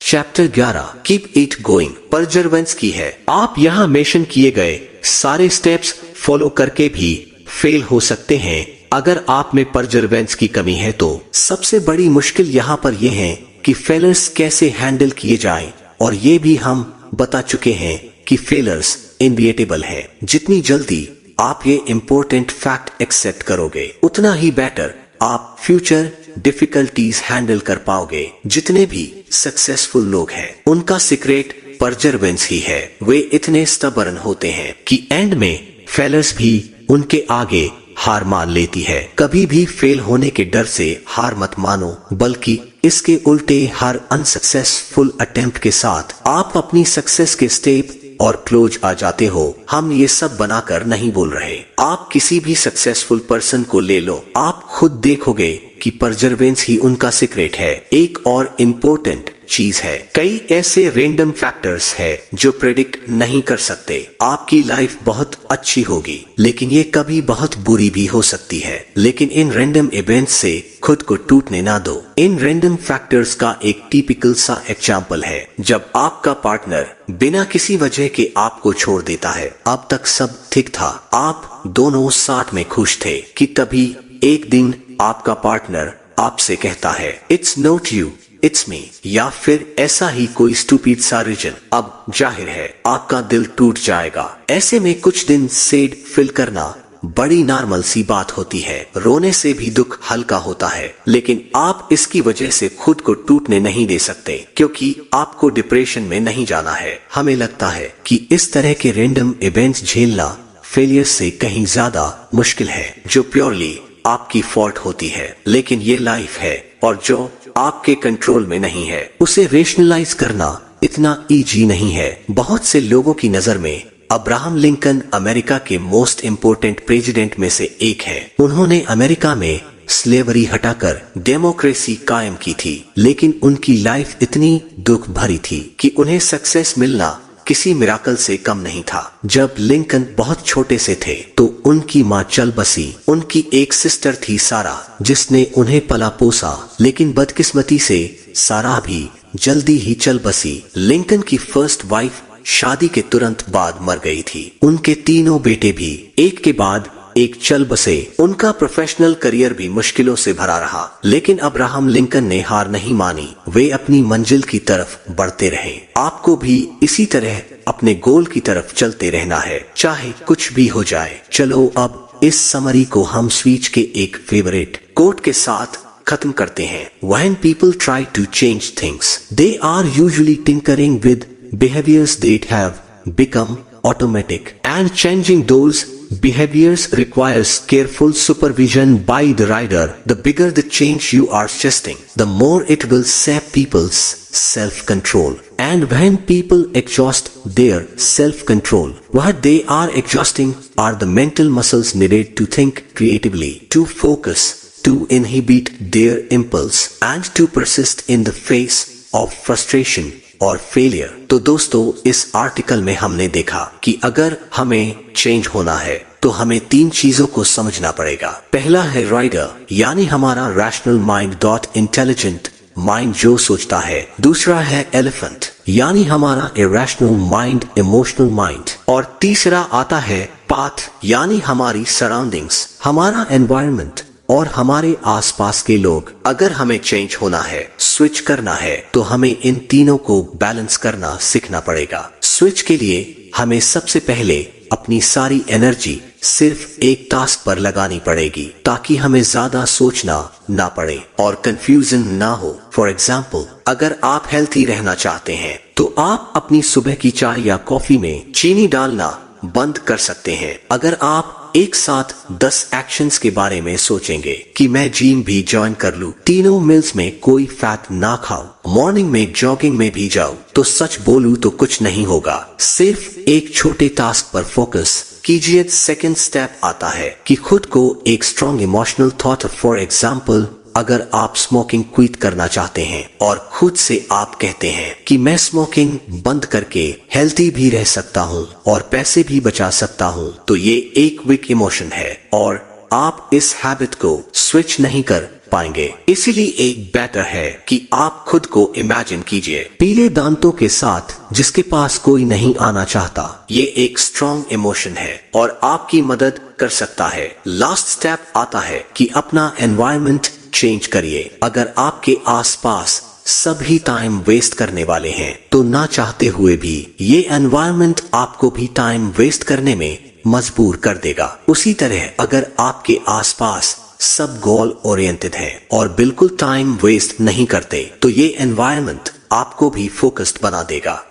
Chapter 11 keep it going परजर्वेंस की है। आप यहाँ मेंशन किए गए सारे स्टेप्स फॉलो करके भी फेल हो सकते हैं अगर आप में परजर्वेंस की कमी है। तो सबसे बड़ी मुश्किल यहाँ पर यह है कि फेलर्स कैसे हैंडल किए जाएं, और ये भी हम बता चुके हैं कि फेलर्स इनविटेबल है। जितनी जल्दी आप ये इम्पोर्टेंट फैक्ट एक्सेप्ट करोगे उतना ही बेटर आप फ्यूचर डिफिकल्टीज हैंडल कर पाओगे। जितने भी सक्सेसफुल लोग हैं उनका सीक्रेट परजर्वेंस ही है। वे इतने स्टबर्न होते हैं कि एंड में फेलर्स भी उनके आगे हार मान लेती है। कभी भी फेल होने के डर से हार मत मानो, बल्कि इसके उल्टे हर अनसक्सेसफुल अटेम्प्ट के साथ आप अपनी सक्सेस के स्टेप और क्लोज आ जाते हो। हम ये सब बनाकर नहीं बोल रहे। आप किसी भी सक्सेसफुल पर्सन को ले लो, आप खुद देखोगे कि परजर्वेंस ही उनका सीक्रेट है। एक और इम्पोर्टेंट चीज है, कई ऐसे रैंडम फैक्टर्स है जो प्रेडिक्ट नहीं कर सकते। आपकी लाइफ बहुत अच्छी होगी लेकिन ये कभी बहुत बुरी भी हो सकती है। लेकिन इन रैंडम इवेंट्स से खुद को टूटने ना दो। इन रैंडम फैक्टर्स का एक टिपिकल सा एग्जाम्पल है जब आपका पार्टनर बिना किसी वजह के आपको छोड़ देता है। अब तक सब ठीक था, आप दोनों साथ में खुश थे कि तभी एक दिन आपका पार्टनर आपसे कहता है it's not you it's me, या फिर ऐसा ही कोई स्टूपिड सा रीजन। अब जाहिर है आपका दिल टूट जाएगा। ऐसे में कुछ दिन सैड फील करना बड़ी नॉर्मल सी बात होती है। रोने से भी दुख हल्का होता है, लेकिन आप इसकी वजह से खुद को टूटने नहीं दे सकते क्योंकि आपको डिप्रेशन में नहीं जाना है। हमें लगता है कि इस तरह के रैंडम इवेंट्स झेलना फेलियर से कहीं ज्यादा मुश्किल है जो प्योरली आपकी फॉल्ट होती है। लेकिन ये लाइफ है और जो आपके कंट्रोल में नहीं है उसे रेशनलाइज करना इतना इजी नहीं है। बहुत से लोगों की नजर में अब्राहम लिंकन अमेरिका के मोस्ट इम्पोर्टेंट प्रेसिडेंट में से एक है। उन्होंने अमेरिका में स्लेवरी हटाकर डेमोक्रेसी कायम की थी, लेकिन उनकी लाइफ इतनी दुख भरी थी कि उन्हें सक्सेस मिलना किसी मिराकल से कम नहीं था। जब लिंकन बहुत छोटे से थे तो उनकी माँ चल बसी। उनकी एक सिस्टर थी सारा जिसने उन्हें पला पोसा, लेकिन बदकिस्मती से सारा भी जल्दी ही चल बसी। लिंकन की फर्स्ट वाइफ शादी के तुरंत बाद मर गई थी। उनके तीनों बेटे भी एक के बाद एक चल बसे। उनका प्रोफेशनल करियर भी मुश्किलों से भरा रहा, लेकिन अब्राहम लिंकन ने हार नहीं मानी। वे अपनी मंजिल की तरफ बढ़ते रहे। आपको भी इसी तरह अपने गोल की तरफ चलते रहना है, चाहे कुछ भी हो जाए। चलो अब इस समरी को हम स्पीच के एक फेवरेट कोट के साथ खत्म करते हैं। When people try to change things, they are usually tinkering with behaviors that have become automatic, and changing those behaviors requires careful supervision by the rider. The bigger the change you are suggesting, the more it will sap people's self-control. And when people exhaust their self-control, what they are exhausting are the mental muscles needed to think creatively, to focus, to inhibit their impulse, and to persist in the face of frustration और failure. तो दोस्तों, इस article में हमने देखा कि अगर हमें चेंज होना है तो हमें तीन चीजों को समझना पड़ेगा। पहला है राइडर, यानी हमारा rational mind dot intelligent mind जो सोचता है। दूसरा है एलिफेंट, यानी हमारा इरेशनल माइंड इमोशनल माइंड। और तीसरा आता है पाथ, यानी हमारी सराउंडिंग्स, हमारा एनवायरनमेंट और हमारे आसपास के लोग। अगर हमें चेंज होना है, स्विच करना है, तो हमें इन तीनों को बैलेंस करना सीखना पड़ेगा। स्विच के लिए हमें सबसे पहले अपनी सारी एनर्जी सिर्फ एक टास्क पर लगानी पड़ेगी ताकि हमें ज्यादा सोचना ना पड़े और कंफ्यूजन ना हो। फॉर एग्जाम्पल, अगर आप हेल्थी रहना चाहते हैं तो आप अपनी सुबह की चाय या कॉफी में चीनी डालना बंद कर सकते हैं। अगर आप एक साथ 10 एक्शंस के बारे में सोचेंगे कि मैं जिम भी ज्वाइन कर लूं, तीनों मील्स में कोई फैट ना खाऊं, मॉर्निंग में जॉगिंग में भी जाऊं, तो सच बोलूं तो कुछ नहीं होगा। सिर्फ एक छोटे टास्क पर फोकस कीजिए। सेकंड स्टेप आता है कि खुद को एक strong emotional thought, for example अगर आप स्मोकिंग क्विट करना चाहते हैं और खुद से आप कहते हैं कि मैं स्मोकिंग बंद करके हेल्थी भी रह सकता हूं और पैसे भी बचा सकता हूं, तो ये एक वीक इमोशन है और आप इस हैबिट को स्विच नहीं कर पाएंगे। इसीलिए एक बेटर है कि आप खुद को इमेजिन कीजिए पीले दांतों के साथ जिसके पास कोई नहीं आना चाहता। ये एक स्ट्रॉन्ग इमोशन है और आपकी मदद कर सकता है। लास्ट स्टेप आता है कि अपना एनवायरनमेंट चेंज करिए। अगर आपके आसपास सभी टाइम वेस्ट करने वाले हैं तो ना चाहते हुए भी ये एनवायरनमेंट आपको भी टाइम वेस्ट करने में मजबूर कर देगा। उसी तरह अगर आपके आसपास सब गोल ओरिएंटेड है और बिल्कुल टाइम वेस्ट नहीं करते तो ये एनवायरनमेंट आपको भी फोकस्ड बना देगा।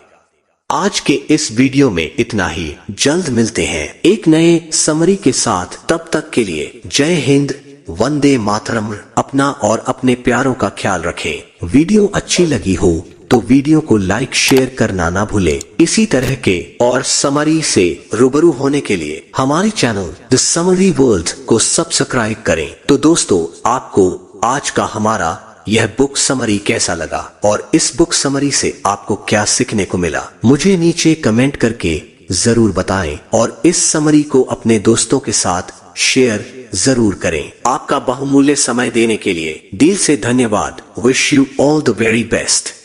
आज के इस वीडियो में इतना ही। जल्द मिलते हैं एक नए समरी के साथ। तब तक के लिए जय हिंद, वंदे मातरम। अपना और अपने प्यारों का ख्याल रखें। वीडियो अच्छी लगी हो तो वीडियो को लाइक शेयर करना ना भूले। इसी तरह के और समरी से रूबरू होने के लिए हमारे चैनल द समरी वर्ल्ड को सब्सक्राइब करें। तो दोस्तों, आपको आज का हमारा यह बुक समरी कैसा लगा और इस बुक समरी से आपको क्या सीखने को मिला, मुझे नीचे कमेंट करके जरूर बताएं और इस समरी को अपने दोस्तों के साथ शेयर जरूर करें। आपका बहुमूल्य समय देने के लिए दिल से धन्यवाद। Wish you all the very best.